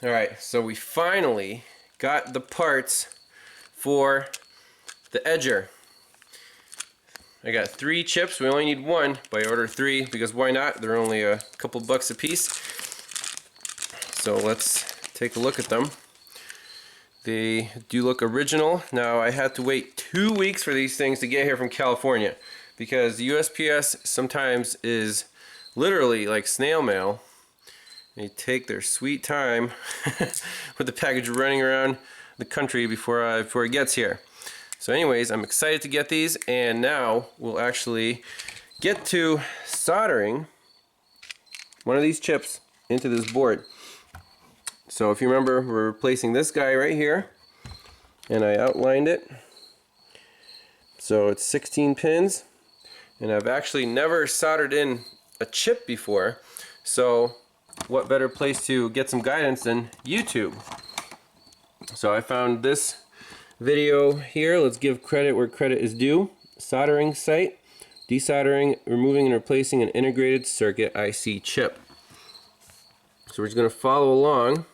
Alright, so we finally got the parts for the edger. I got 3 chips. We only need 1, but I ordered 3 because why not? They're only a couple bucks a piece. So let's take a look at them. They do look original. Now I had to wait 2 weeks for these things to get here from California because the USPS sometimes is literally like snail mail. They take their sweet time with the package running around the country before it gets here. So anyways, I'm excited to get these, and now we'll actually get to soldering one of these chips into this board. So if you remember, we're replacing this guy right here, and I outlined it. So it's 16 pins, and I've actually never soldered in a chip before, so what better place to get some guidance than YouTube? So I found this video here. Let's give credit where credit is due. Soldering site, desoldering, removing and replacing an integrated circuit IC chip. So we're just going to follow along,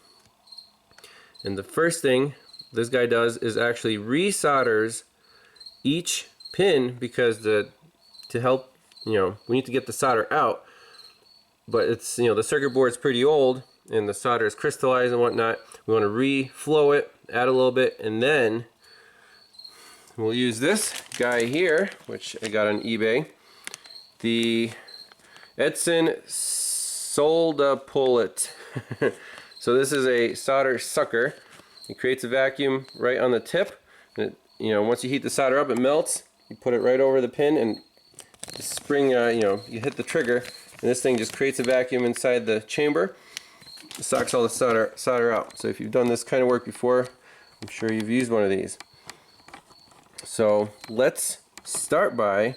and the first thing this guy does is actually resolders each pin because to help, we need to get the solder out. But it's, the circuit board is pretty old and the solder is crystallized and whatnot. We want to reflow it, add a little bit, and then we'll use this guy here, which I got on eBay. The Edson Solda Pullet. So this is a solder sucker. It creates a vacuum right on the tip. And once you heat the solder up, it melts. You put it right over the pin, and the spring, you hit the trigger. And this thing just creates a vacuum inside the chamber. It sucks all the solder out. So if you've done this kind of work before, I'm sure you've used one of these. So let's start by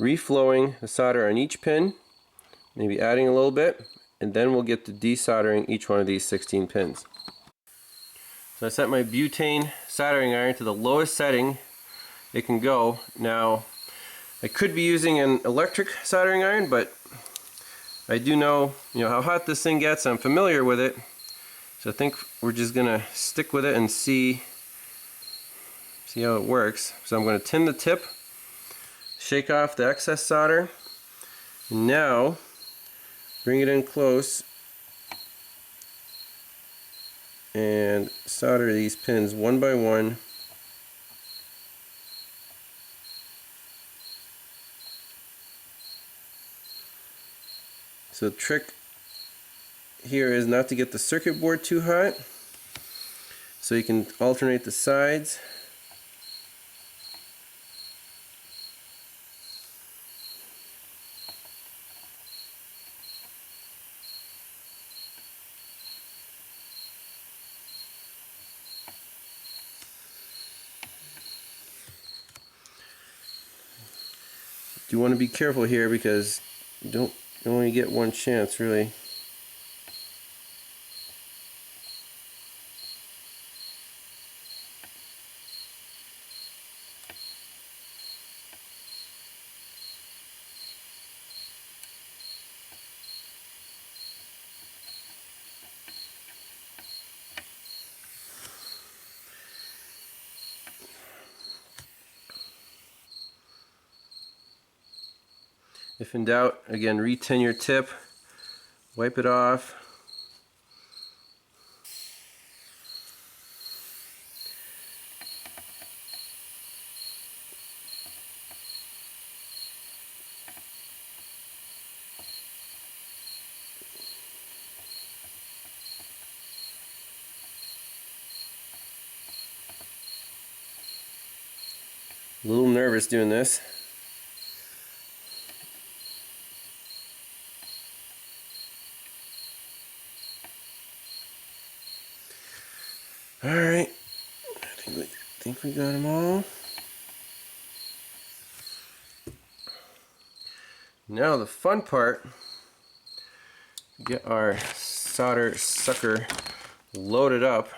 reflowing the solder on each pin, maybe adding a little bit, and then we'll get to desoldering each one of these 16 pins. So I set my butane soldering iron to the lowest setting it can go. Now I could be using an electric soldering iron, but I do know, how hot this thing gets. I'm familiar with it, so I think we're just gonna stick with it and see how it works. So I'm going to tin the tip, shake off the excess solder, and now bring it in close and solder these pins one by one. So the trick here is not to get the circuit board too hot, so you can alternate the sides. You want to be careful here because you only get one chance, really. If in doubt, again, re-tin your tip, wipe it off. A little nervous doing this. Alright, I think we got them all. Now the fun part, get our solder sucker loaded up.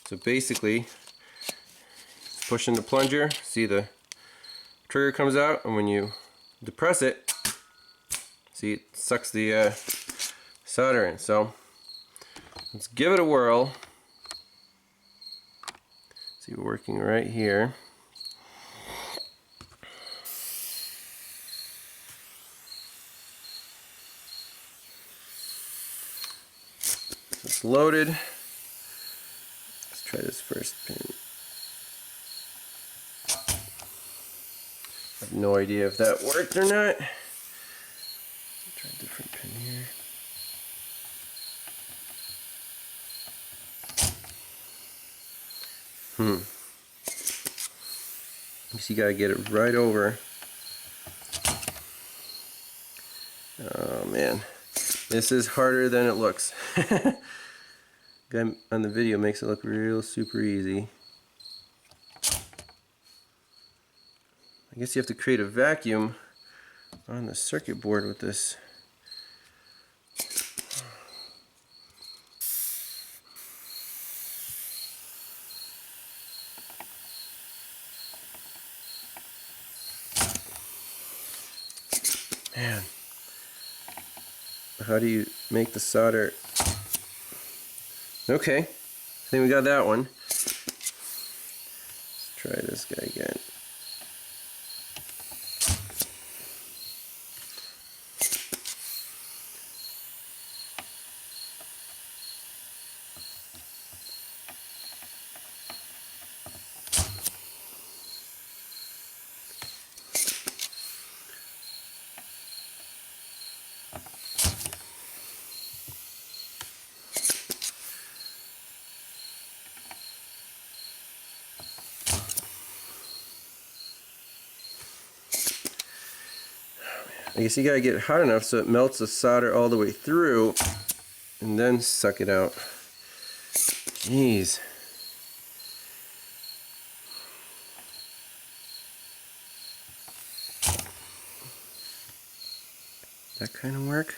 So basically, push in the plunger, see the trigger comes out, and when you depress it, see it sucks the soldering. So let's give it a whirl. See, we're working right here. It's loaded. Let's try this first pin. I have no idea if that worked or not. Try a different pin here. You gotta get it right over. Oh man, this is harder than it looks. Guy on the video makes it look real super easy. I guess you have to create a vacuum on the circuit board with this. Man, how do you make the solder? Okay, I think we got that one. Let's try this guy again. I guess you gotta get it hot enough so it melts the solder all the way through and then suck it out. Jeez. That kind of work?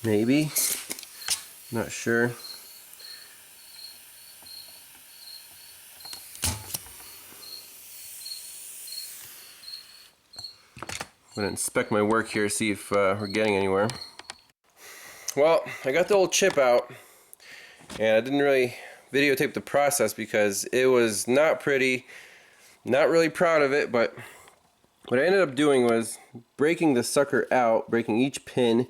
Maybe. Not sure. I'm going to inspect my work here, see if we're getting anywhere. Well, I got the old chip out, and I didn't really videotape the process because it was not pretty. Not really proud of it, but what I ended up doing was breaking the sucker out, breaking each pin,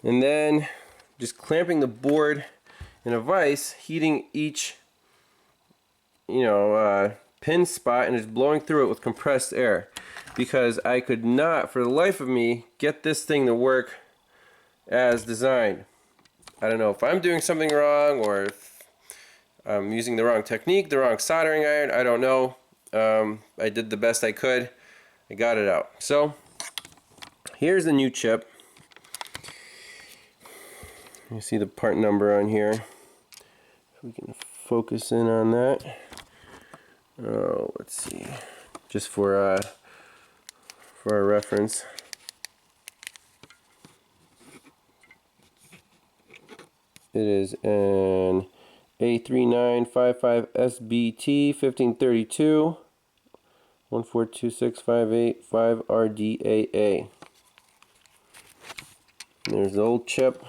and then just clamping the board in a vise, heating each pin spot and just blowing through it with compressed air, because I could not for the life of me get this thing to work as designed. I don't know if I'm doing something wrong or if I'm using the wrong technique, the wrong soldering iron, I don't know. I did the best I could. I got it out. So here's the new chip. You see the part number on here. If we can focus in on that. Oh, let's see. Just for our reference. It is an A3955SBT 1532 1426585 RDAA. There's the old chip.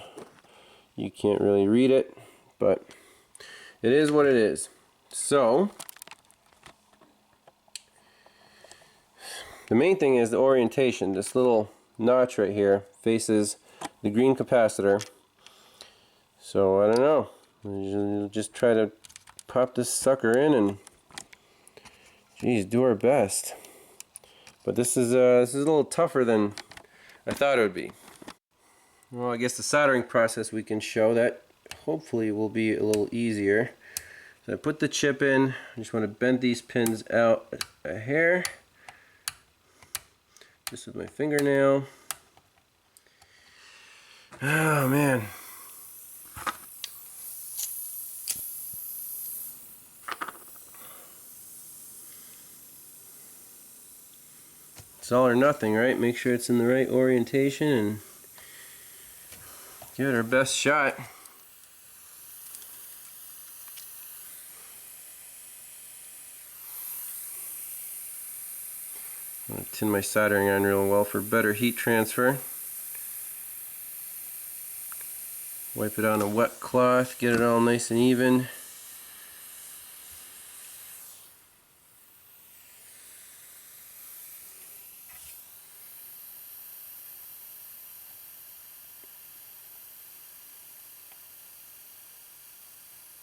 You can't really read it, but it is what it is. So the main thing is the orientation. This little notch right here faces the green capacitor. So I don't know. We'll just try to pop this sucker in and, geez, do our best. But this is a little tougher than I thought it would be. Well, I guess the soldering process we can show that hopefully will be a little easier. So I put the chip in. I just want to bend these pins out a hair, just with my fingernail. Oh man. It's all or nothing, right? Make sure it's in the right orientation, and Give it our best shot. I'm going to tin my soldering iron real well for better heat transfer. Wipe it on a wet cloth, get it all nice and even.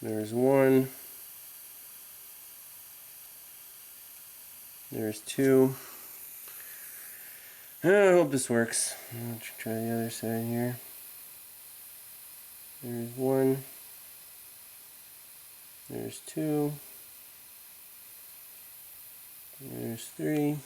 There's one. There's two. I hope this works. Let's try the other side here. There's one. There's two. There's three.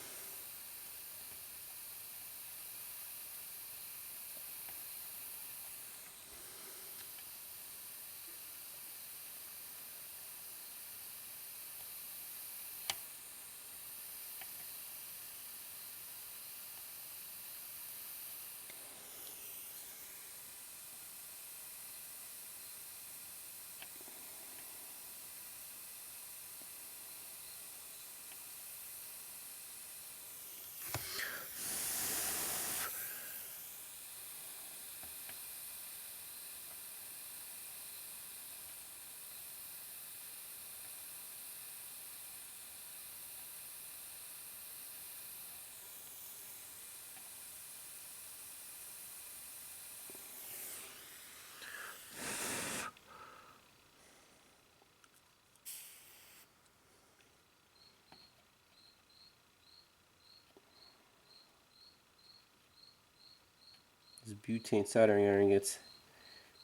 This butane soldering iron gets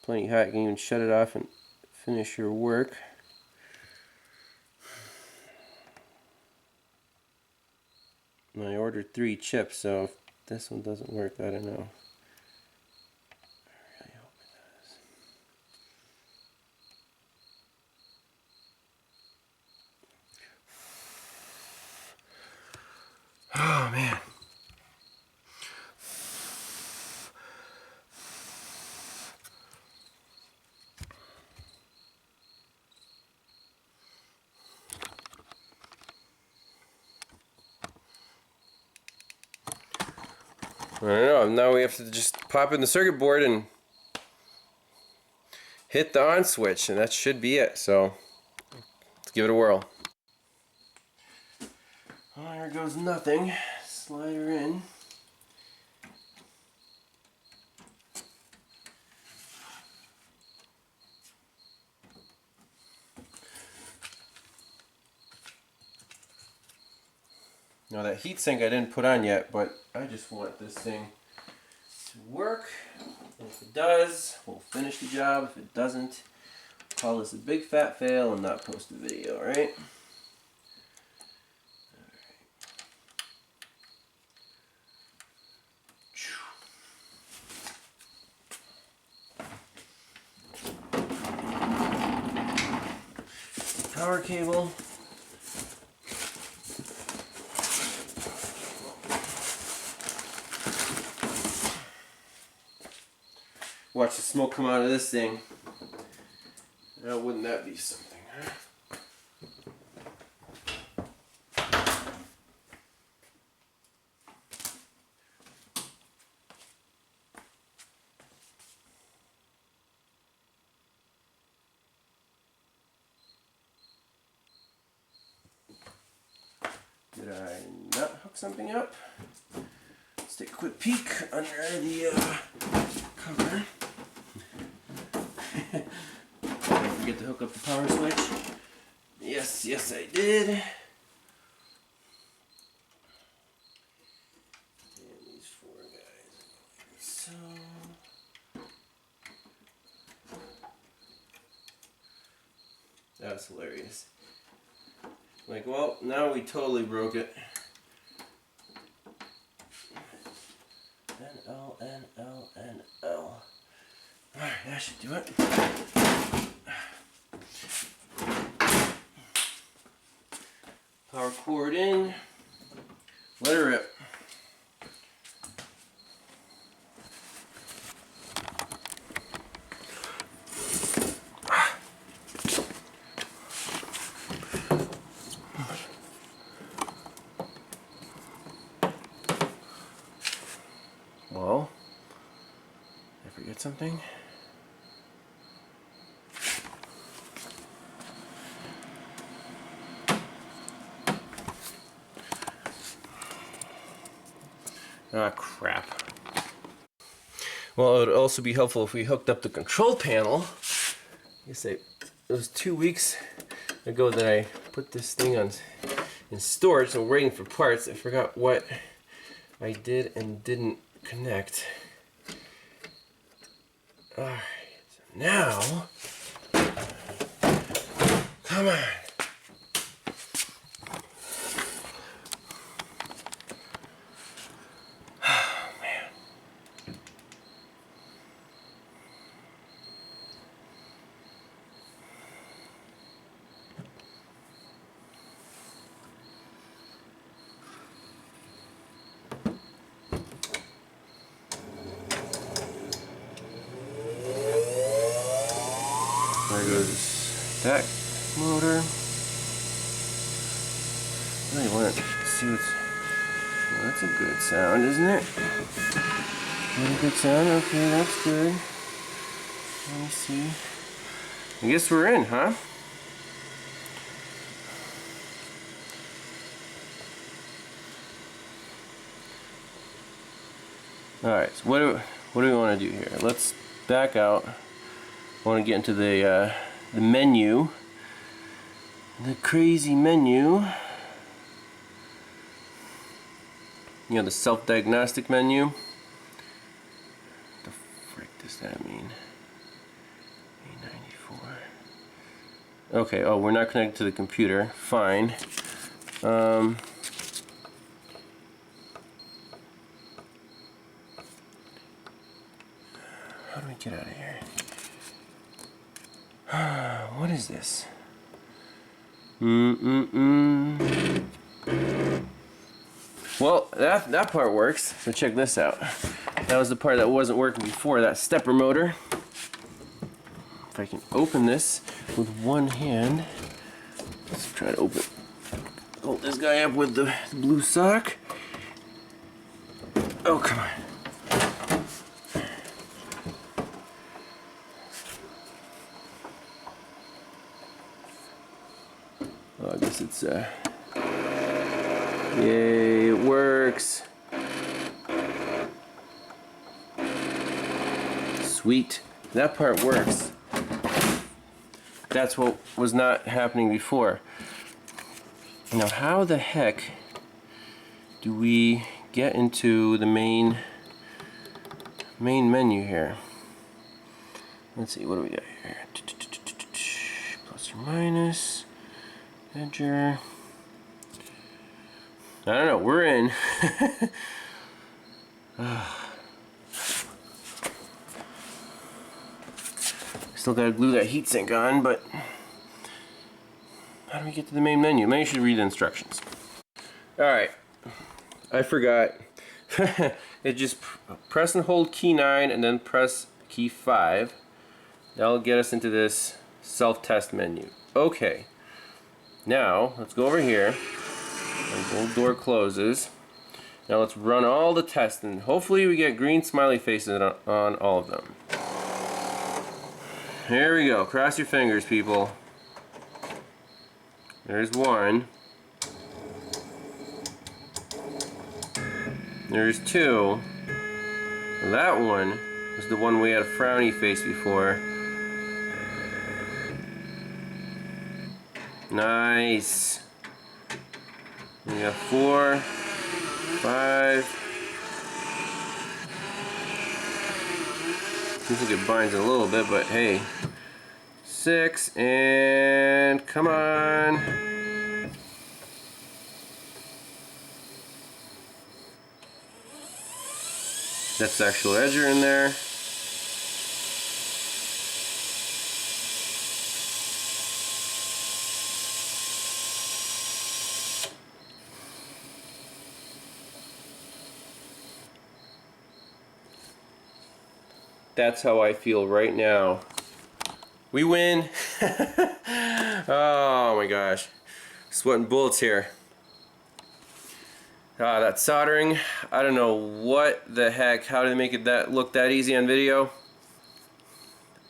plenty hot. You can even shut it off and finish your work. And I ordered 3 chips, so if this one doesn't work, I don't know. I really hope it does. Oh man. I don't know, now we have to just pop in the circuit board and hit the on switch, and that should be it. So let's give it a whirl. Oh, here goes nothing. Slide her in. Now that heatsink I didn't put on yet, but I just want this thing to work. And if it does, we'll finish the job. If it doesn't, call this a big fat fail and not post a video, alright? Power cable. Watch the smoke come out of this thing. Now, wouldn't that be something, huh? Did I not hook something up? Let's take a quick peek under the cover. Did I forget to hook up the power switch? Yes, yes I did. And these 4 guys, so. That was hilarious. Like, well, now we totally broke it. N-L, N-L, N-L. Alright, that should do it. Power cord in. Let her rip. something? Ah, crap. Well, it would also be helpful if we hooked up the control panel. I guess it was 2 weeks ago that I put this thing on in storage, so waiting for parts. I forgot what I did and didn't connect. Alright, so now, come on. There goes that motor. I really want to see what's. Well, that's a good sound, isn't it? Really good sound? Okay, that's good. Let me see. I guess we're in, huh? Alright, so what do we want to do here? Let's back out. I want to get into the menu. The crazy menu. You know, the self-diagnostic menu. What the frick does that mean? A94. Okay, oh, we're not connected to the computer. Fine. How do we get out of here? What is this? Well, that part works. So check this out. That was the part that wasn't working before, that stepper motor. If I can open this with one hand. Let's try to hold this guy up with the blue sock. Oh, come on. Oh, I guess it's yay, it works. Sweet. That part works. That's what was not happening before. Now, how the heck do we get into the main menu here? Let's see, what do we got here? Plus or minus. Edger. I don't know, we're in. Still gotta glue that heatsink on, but how do we get to the main menu? Maybe I should read the instructions. Alright, I forgot. It just press and hold key 9 and then press key 5. That'll get us into this self-test menu. Okay. Now, let's go over here. The old door closes. Now let's run all the tests, and hopefully we get green smiley faces on all of them. Here we go. Cross your fingers, people. There's one. There's two. That one was the one we had a frowny face before. Nice. We got 4, 5. Seems like it binds a little bit, but hey. 6, and come on. That's the actual edger in there. That's how I feel right now. We win. Oh my gosh. Sweating bullets here. That soldering, I don't know what the heck, how did they make it look that easy on video?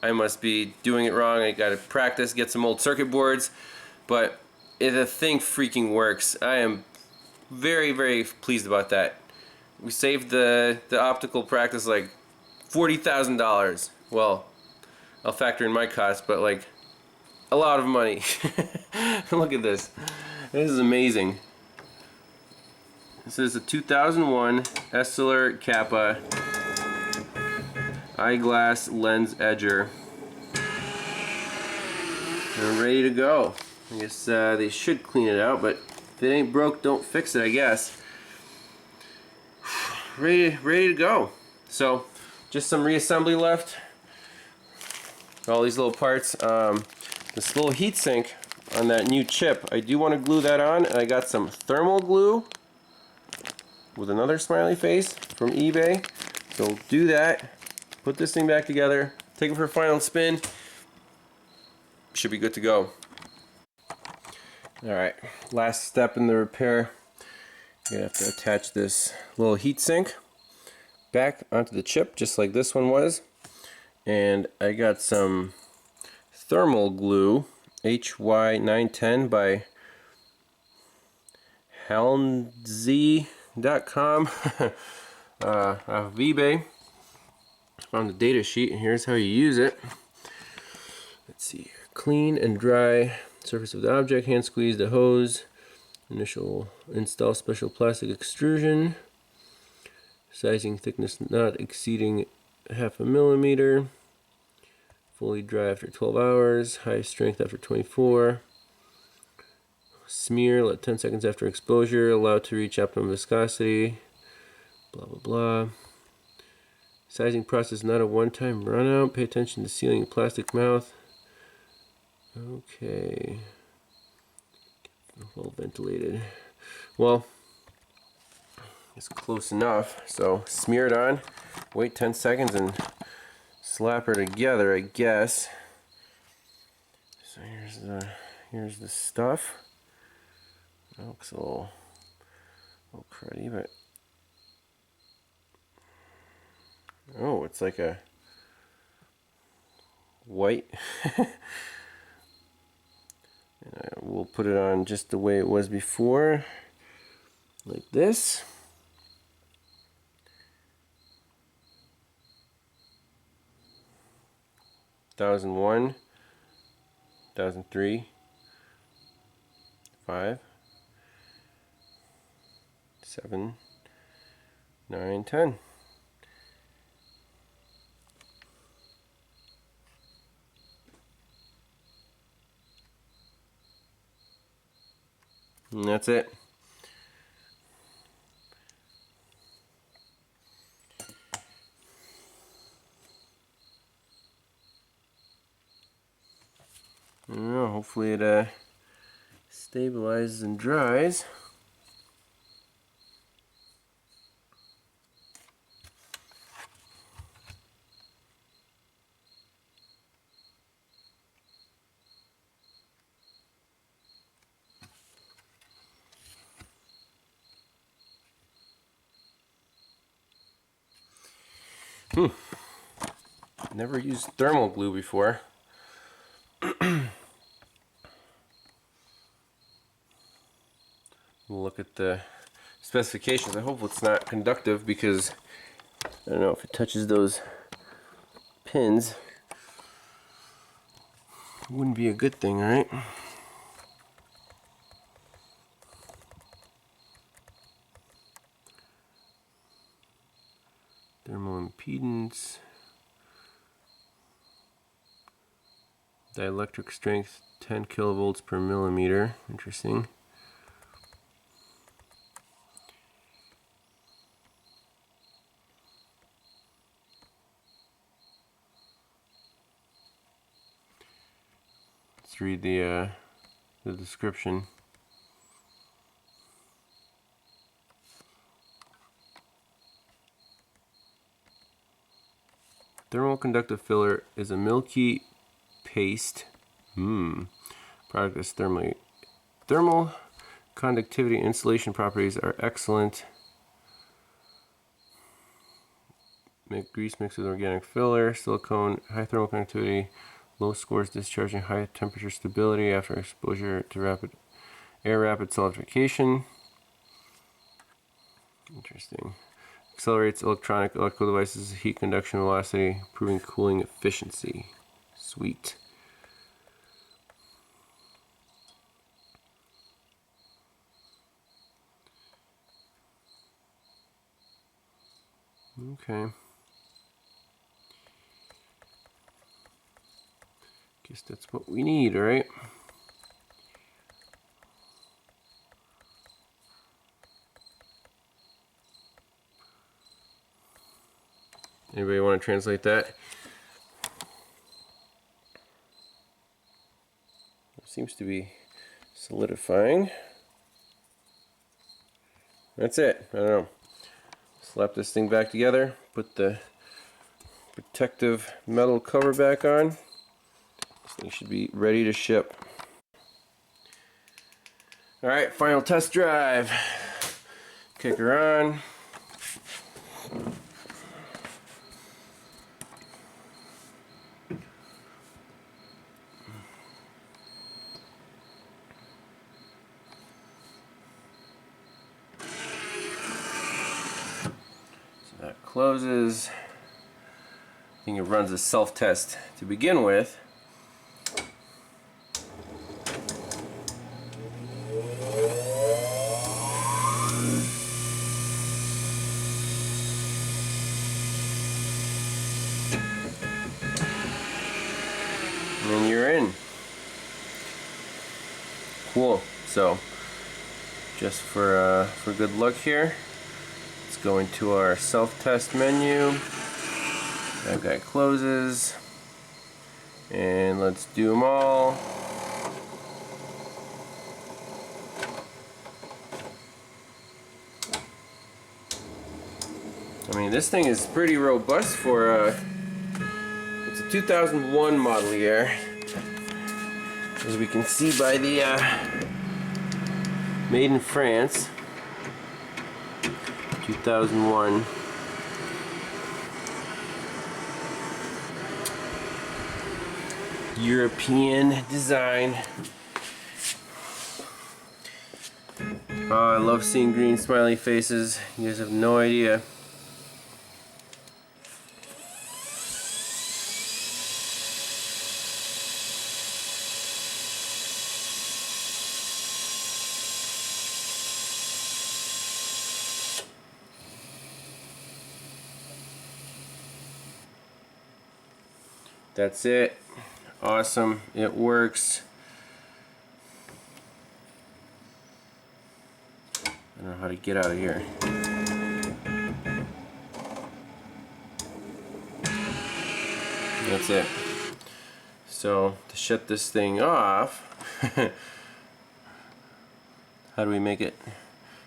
I must be doing it wrong. I gotta practice, get some old circuit boards, but the thing freaking works. I am very, very pleased about that. We saved the optical practice like $40,000. Well, I'll factor in my cost, but like a lot of money. Look at this. This is amazing. This is a 2001 Essilor Kappa eyeglass lens edger. They're ready to go. I guess they should clean it out, but if it ain't broke, don't fix it, I guess. Ready to go. So, just some reassembly left. All these little parts. This little heatsink on that new chip, I do want to glue that on, and I got some thermal glue with another smiley face from eBay. So do that, put this thing back together, take it for a final spin. Should be good to go. Alright, last step in the repair. You're gonna have to attach this little heatsink back onto the chip, just like this one was. And I got some thermal glue, HY910 by Halnz.com off of eBay. Found the data sheet, and here's how you use it. Let's see here. Clean and dry surface of the object, hand squeeze the hose, initial install special plastic extrusion, sizing thickness not exceeding 0.5 millimeter, fully dry after 12 hours, high strength after 24, smear, let 10 seconds after exposure, allow to reach optimum viscosity, blah blah blah. Sizing process not a one-time run out, pay attention to sealing plastic mouth. Okay, well ventilated. Well, it's close enough, so smear it on, wait 10 seconds and slap her together, I guess. So here's the stuff. It looks a little cruddy, but oh, it's like a white. And we'll put it on just the way it was before, like this. (1001), 2003, 5, 7, 9, 10. And that's it. I don't know, hopefully it stabilizes and dries. Never used thermal glue before. We'll look at the specifications. I hope it's not conductive, because I don't know if it touches those pins. It wouldn't be a good thing, right? Thermal impedance. Dielectric strength 10 kilovolts per millimeter. Interesting. Let's read the description. Thermal conductive filler is a milky paste. Product is thermal conductivity and insulation properties are excellent. Make grease mixed with organic filler, silicone, high thermal conductivity, low scores discharging, high temperature stability after exposure to rapid solidification. Interesting. Accelerates electrical devices, heat conduction velocity, improving cooling efficiency. Sweet. Okay. Guess that's what we need, right? Anybody want to translate that? It seems to be solidifying. That's it. I don't know. Slap this thing back together, put the protective metal cover back on. This thing should be ready to ship. Alright, final test drive. Kick her on. So that closes. I think it runs a self-test to begin with. And then you're in. Cool. So, just for good luck here, let's go into our self-test menu. That guy closes, and let's do them all. I mean, this thing is pretty robust for it's a 2001 model year, as we can see by the made in France, 2001. European design. Oh, I love seeing green smiley faces. You guys have no idea. That's it. Awesome. It works. I don't know how to get out of here. That's it. So, to shut this thing off, how do we make it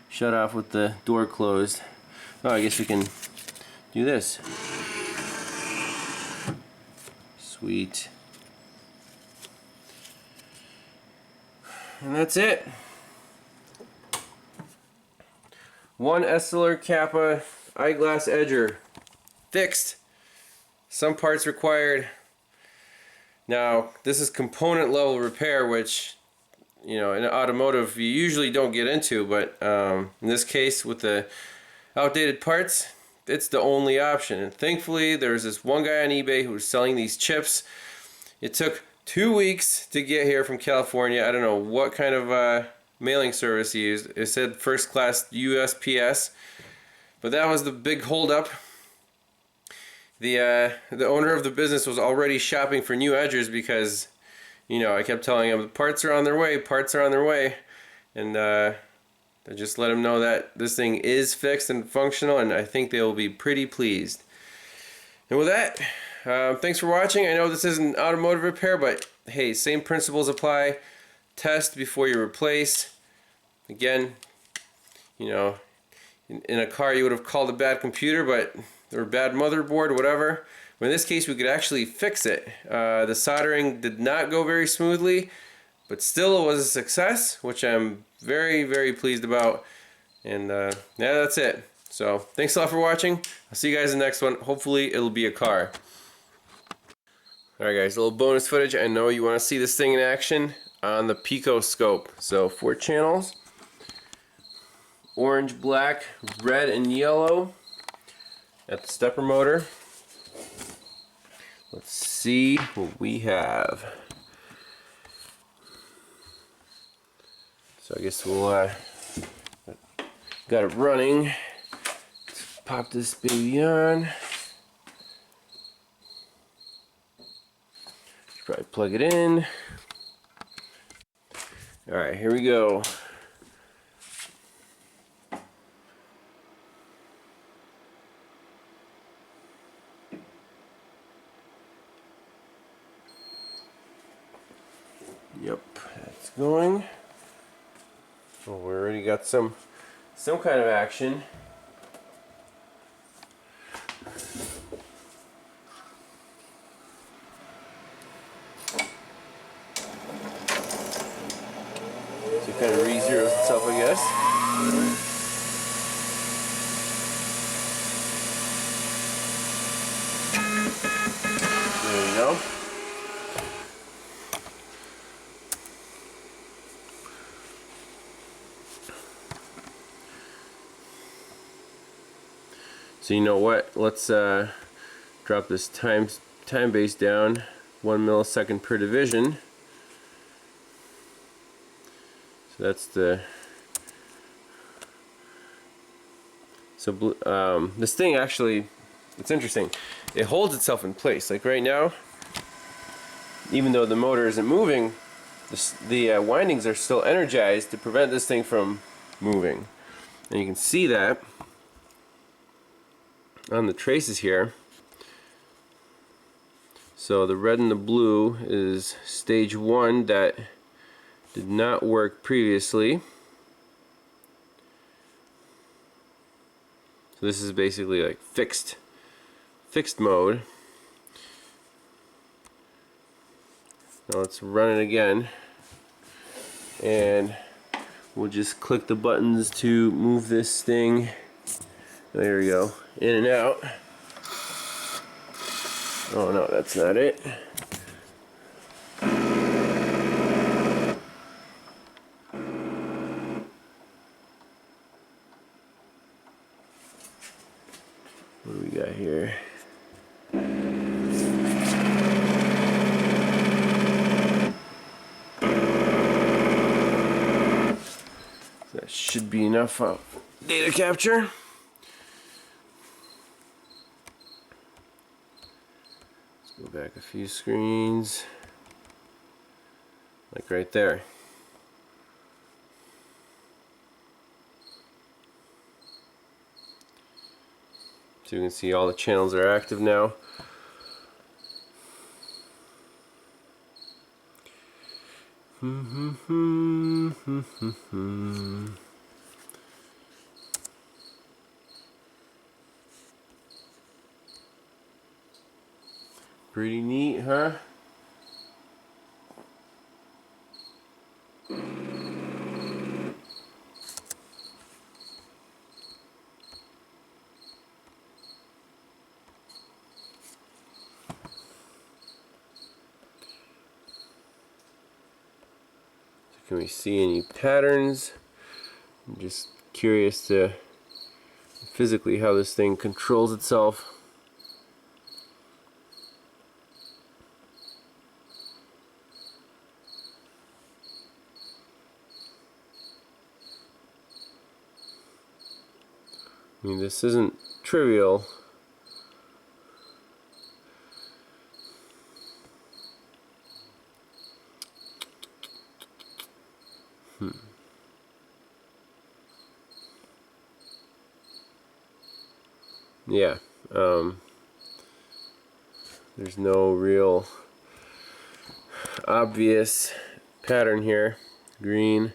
shut off with the door closed? Oh, I guess we can do this. Sweet. And that's it. One Essilor Kappa eyeglass edger fixed. Some parts required. Now, this is component level repair, which, you know, in automotive you usually don't get into, but in this case with the outdated parts, it's the only option. And thankfully there's this one guy on eBay who was selling these chips. It took 2 weeks to get here from California. I don't know what kind of mailing service he used. It said first class USPS, but that was the big holdup. The owner of the business was already shopping for new edgers because, you know, I kept telling him the parts are on their way, parts are on their way, and I just let him know that this thing is fixed and functional, and I think they will be pretty pleased. And with that, thanks for watching. I know this isn't automotive repair, but hey, same principles apply. Test before you replace. Again, you know, in a car you would have called a bad computer, but or bad motherboard, whatever. But in this case, we could actually fix it. The soldering did not go very smoothly, but still it was a success, which I'm very, very pleased about. And yeah, that's it. So thanks a lot for watching. I'll see you guys in the next one. Hopefully it'll be a car. Alright guys, a little bonus footage. I know you want to see this thing in action on the Pico scope. So 4 channels. Orange, black, red, and yellow at the stepper motor. Let's see what we have. So I guess we'll got it running. Let's pop this baby on. Should probably plug it in. Alright, here we go. Yep, that's going. Well, we already got some kind of action. So it kind of re-zeroes itself, I guess. There you go. So you know what? Let's drop this time base down 1 millisecond per division. So that's the this thing actually, it's interesting. It holds itself in place. Like right now, even though the motor isn't moving, the windings are still energized to prevent this thing from moving. And you can see that on the traces here. So the red and the blue is stage 1 that did not work previously. So this is basically like fixed mode. Now let's run it again, and we'll just click the buttons to move this thing. There we go, in and out. Oh no, that's not it. What do we got here? That should be enough data capture. Let's go back a few screens. Like right there. So you can see all the channels are active now. Pretty neat, huh? Can we see any patterns? I'm just curious to physically how this thing controls itself. I mean, this isn't trivial. Yeah, there's no real obvious pattern here. Green,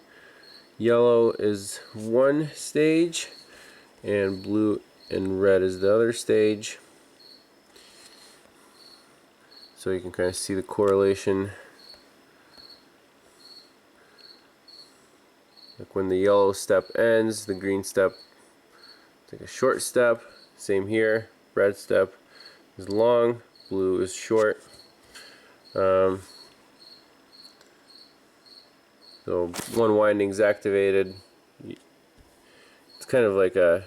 yellow is one stage, and blue and red is the other stage. So you can kind of see the correlation. Like when the yellow step ends, the green step like a short step. Same here. Red step is long, blue is short. So one winding's activated. It's kind of like a,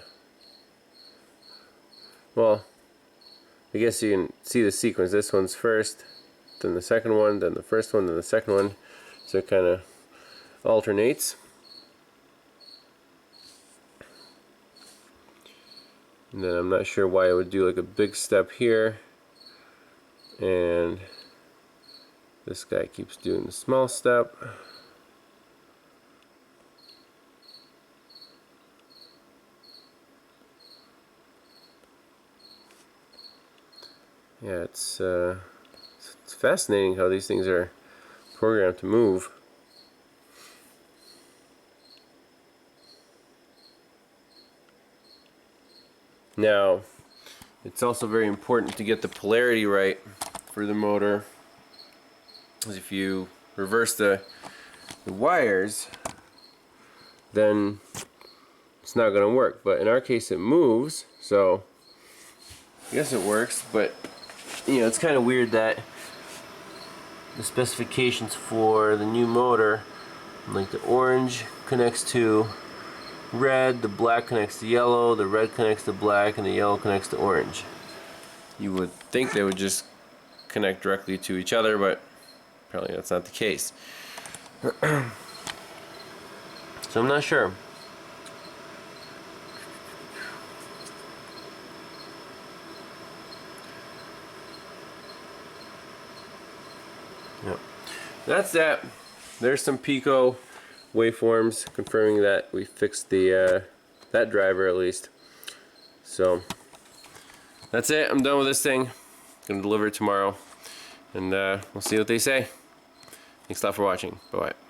well, I guess you can see the sequence. This one's first, then the second one, then the first one, then the second one. So it kind of alternates. And then I'm not sure why I would do like a big step here, and this guy keeps doing the small step. Yeah, it's fascinating how these things are programmed to move. Now, it's also very important to get the polarity right for the motor, because if you reverse the wires, then it's not going to work. But in our case, it moves, so I guess it works. But you know, it's kind of weird that the specifications for the new motor, like the orange connects to red, the black connects to yellow, the red connects to black, and the yellow connects to orange. You would think they would just connect directly to each other, but apparently that's not the case. So I'm not sure. Yep. That's that. There's some Pico waveforms confirming that we fixed the that driver at least. So that's it. I'm done with this thing. Gonna deliver it tomorrow, and we'll see what they say. Thanks a lot for watching. Bye bye.